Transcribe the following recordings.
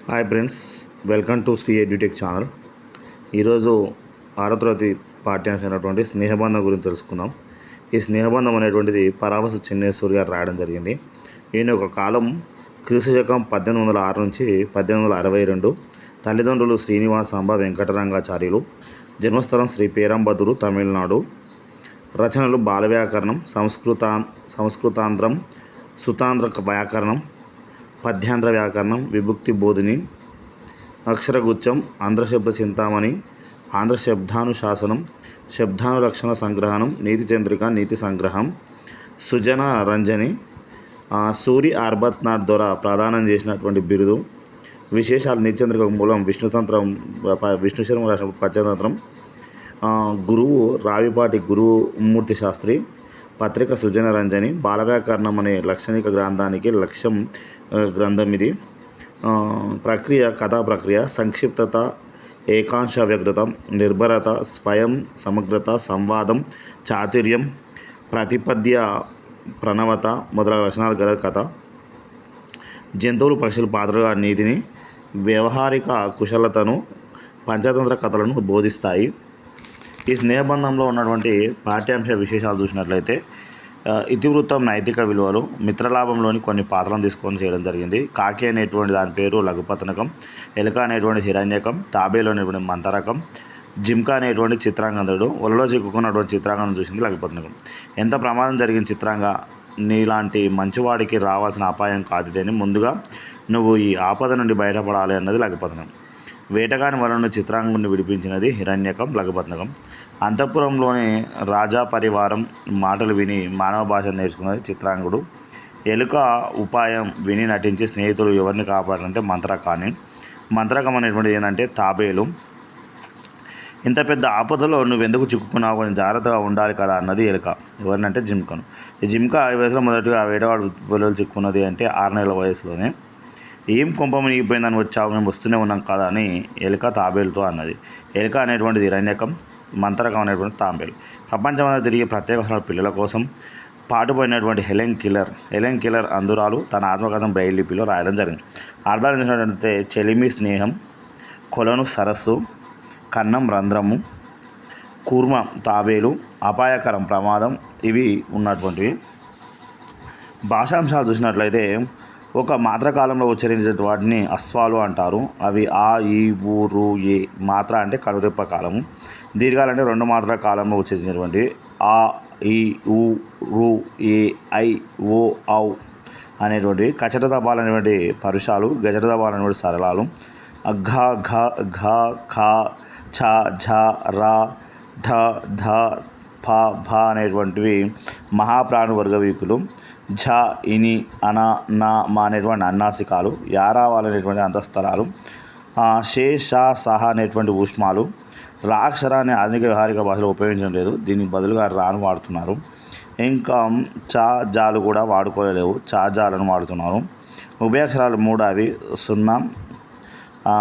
Hi friends, welcome to Sri edutech channel. ఈరోజు 6వ తరగతి పాఠ్యాంశం అయినటువంటి స్నేహబంధం గురించి తెలుసుకుందాం. ఈ స్నేహబంధం అనేటువంటిది పరావస్తు చెన్నేశ్వర్ గారు రాయడం జరిగింది. ఈయన ఒక కాలం క్రీస్తు శకం 1806 నుంచి 1862. తల్లిదండ్రులు శ్రీనివాసాంబ వెంకటరంగాచార్యులు. జన్మస్థలం శ్రీ పేరంబదూరు, తమిళనాడు. రచనలు బాల వ్యాకరణం, సంస్కృతాంధ్రం, సుతాంధ్ర వ్యాకరణం, పద్యాంధ్ర వ్యాకరణం, విభక్తి బోధిని, అక్షరగుచ్చం, ఆంధ్రశబ్ద చింతామణి, ఆంధ్ర శబ్దానుశాసనం, శబ్దానులక్షణ సంగ్రహణం, నీతి చంద్రిక, నీతి సంగ్రహం, సుజన రంజని, సూరి ఆర్బత్నాథ్ ద్వారా ప్రదానం చేసినటువంటి బిరుదు. విశేషాలు: నీతి చంద్రిక మూలం విష్ణు శర్మ రాసిన పంచతంత్రం. గురువు రావిపాటి గురుమూర్తి శాస్త్రి. పత్రిక సుజన రంజని. బాల వ్యాకరణం అనే లాక్షణిక గ్రంథానికి లక్ష్యం గ్రంథం ఇది. ప్రక్రియ కథా ప్రక్రియ: సంక్షిప్తత, ఏకాంశ వ్యగ్రత, నిర్భరత, స్వయం సమగ్రత, సంవాదం, చాతుర్యం, ప్రతిపద్య ప్రణవత మొదలైన లక్షణాలు గల కథ. జంతువులు, పక్షులు పాత్రలుగా నీతిని, వ్యవహారిక కుశలతను, పంచతంత్ర కథలను బోధిస్తాయి. ఈ స్నేహబంధంలో ఉన్నటువంటి పాఠ్యాంశ విశేషాలు చూసినట్లయితే ఇతివృత్తం నైతిక విలువలు, మిత్రలాభంలోని కొన్ని పాత్రలను తీసుకొని చేయడం జరిగింది. కాకి అనేటువంటి దాని పేరు లఘుపతనకం, ఎలుక అనేటువంటి హిరణ్యకం, తాబేలు అనేటువంటి మంతరకం, జింక అనేటువంటి చిత్రాంగదుడు, ఒలలో చిక్కుకున్నటువంటి చిత్రాంగం చూసింది లఘుపతనకం. ఎంత ప్రమాదం జరిగిన చిత్రాంగ, నీలాంటి మంచివాడికి రావాల్సిన అపాయం కాదుదని, ముందుగా నువ్వు ఈ ఆపద నుండి బయటపడాలి అన్నది లఘుపతనం. వేటగాని వలను చిత్రాంగుని విడిపించినది హిరణ్యకం, లఘుపతనకం. అంతఃపురంలోని రాజా పరివారం మాటలు విని మానవ భాష నేర్చుకున్నది చిత్రాంగుడు. ఎలుక ఉపాయం విని నటించి స్నేహితులు ఎవరిని కాపాడాలంటే మంత్రకాన్ని. మంత్రకం అనేటువంటిది ఏంటంటే తాబేలు. ఇంత పెద్ద ఆపదలో నువ్వెందుకు చిక్కుకున్నావు, కొంచెం జాగ్రత్తగా ఉండాలి కదా అన్నది ఎలుక. ఎవరినంటే జింకను. ఈ జింక 5 వయసులో మొదటిగా వేటవాడు వలలో చిక్కున్నది అంటే 6 నెలల వయసులోనే. ఏం కొంప మునిగిపోయిందని వచ్చావు, మేము వస్తూనే ఉన్నాం కదా అని ఎలుక తాబేలుతో అన్నది. ఎలుక అనేటువంటిది హిరణ్యకం, మంతరకం అనేటువంటి తాబేలు. ప్రపంచమంతా తిరిగి ప్రత్యేక పిల్లల కోసం పాటుపడినటువంటి హెలెన్ కిల్లర్ అందురాలు తన ఆత్మకథం బ్రెయిల్ లిపిలో రాయడం జరిగింది. అర్థాలు ఏంటంటే చెలిమి స్నేహం, కొలను సరస్సు, కన్నం రంధ్రము, కూర్మ తాబేలు, అపాయకరం ప్రమాదం, ఇవి ఉన్నటువంటివి. భాషాంశాలు చూసినట్లయితే ఒక మాత్రకాలంలో ఉచ్చరించే వాటిని అస్వాలు అంటారు. అవి ఆ, ఈ, ఊ, రు, ఏ. మాత్ర అంటే కనురెప్ప కాలము. దీర్ఘాలంటే 2 మాత్రల కాలంలో ఉచ్చరించినటువంటి ఆ, ఈ, ఊ, రు, ఏ, ఐ, ఓ, ఔ అనేటువంటివి. కచట దబాలు అనేటువంటి పరుషాలు, గజట దబాలు అనేటువంటి సరళాలు. ఘ, ఘ, ఘ, ఖ, ఛ, ఝ, ర, ఢ, ధ, ఫ, భ అనేటువంటివి మహాప్రాణువర్గ వీకులు. ఝ, ఇని, అన, న, మా అనేటువంటి అన్నాసికాలు. యారావాలు అనేటువంటి అంతఃస్థలాలు. షే, ష, సహ అనేటువంటి ఊష్మాలు. రా అక్షరాన్ని ఆధునిక వ్యవహారిక భాషలో ఉపయోగించడం లేదు, దీనికి బదులుగా రాను వాడుతున్నారు. ఇంకా చ, జాలు కూడా వాడుకోలేవు, చ, జాలను వాడుతున్నారు. ఉభయాక్షరాలు 3, అవి 0,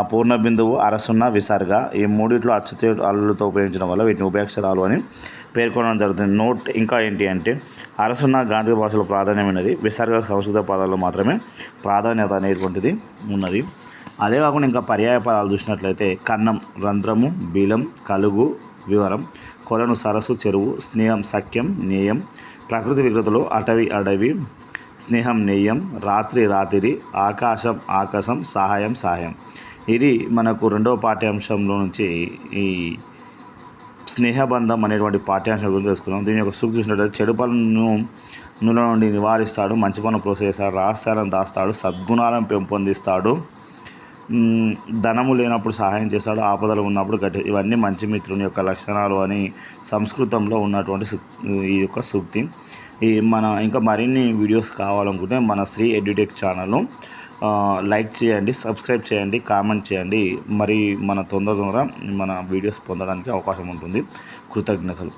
పూర్ణ బిందువు, అరసున్న, విసర్గ. ఈ మూడిట్లో అచ్చుతే అల్లులతో ఉపయోగించడం వల్ల వీటిని ఉభయాక్షరాలు అని పేర్కొనడం జరుగుతుంది. నోట్ ఇంకా ఏంటి అంటే అరసున్న గాంధిక భాషలో ప్రాధాన్యమైనది, విసర్గ సంస్కృత పదాల్లో మాత్రమే ప్రాధాన్యత అనేటువంటిది ఉన్నది. అదే కాకుండా ఇంకా పర్యాయ పదాలు చూసినట్లయితే కన్నం రంధ్రము, బీలం, కలుగు వివరం, కొలను సరస్సు, చెరువు, స్నేహం సఖ్యం, నేయం, ప్రకృతి వికృతులు, అడవి, స్నేహం నేయం, రాత్రి, ఆకాశం ఆకాశం, సహాయం. ఇది మనకు 2వ పాఠ్యాంశంలో నుంచి ఈ స్నేహబంధం అనేటువంటి పాఠ్యాంశం గురించి తెలుసుకున్నాం. దీని యొక్క సూక్తి చూసినట్లయితే చెడు పనుల నుండి నివారిస్తాడు, మంచి పనులు ప్రోత్సహిస్తాడు, రహస్యాలను దాస్తాడు, సద్గుణాలను పెంపొందిస్తాడు, ధనము లేనప్పుడు సహాయం చేస్తాడు, ఆపదలు ఉన్నప్పుడు ఇవన్నీ మంచి మిత్రుని యొక్క లక్షణాలు అని సంస్కృతంలో ఉన్నటువంటి ఈ యొక్క సూక్తి. ఇంకా మరిన్ని వీడియోస్ కావాలనుకుంటే మన శ్రీ ఎడ్యుటెక్ ఛానల్ను లైక్ చేయండి, సబ్స్క్రైబ్ చేయండి, కామెంట్ చేయండి. మరి మన తొందరగా మన వీడియోస్ పొందడానికి అవకాశం ఉంటుంది. కృతజ్ఞతలు.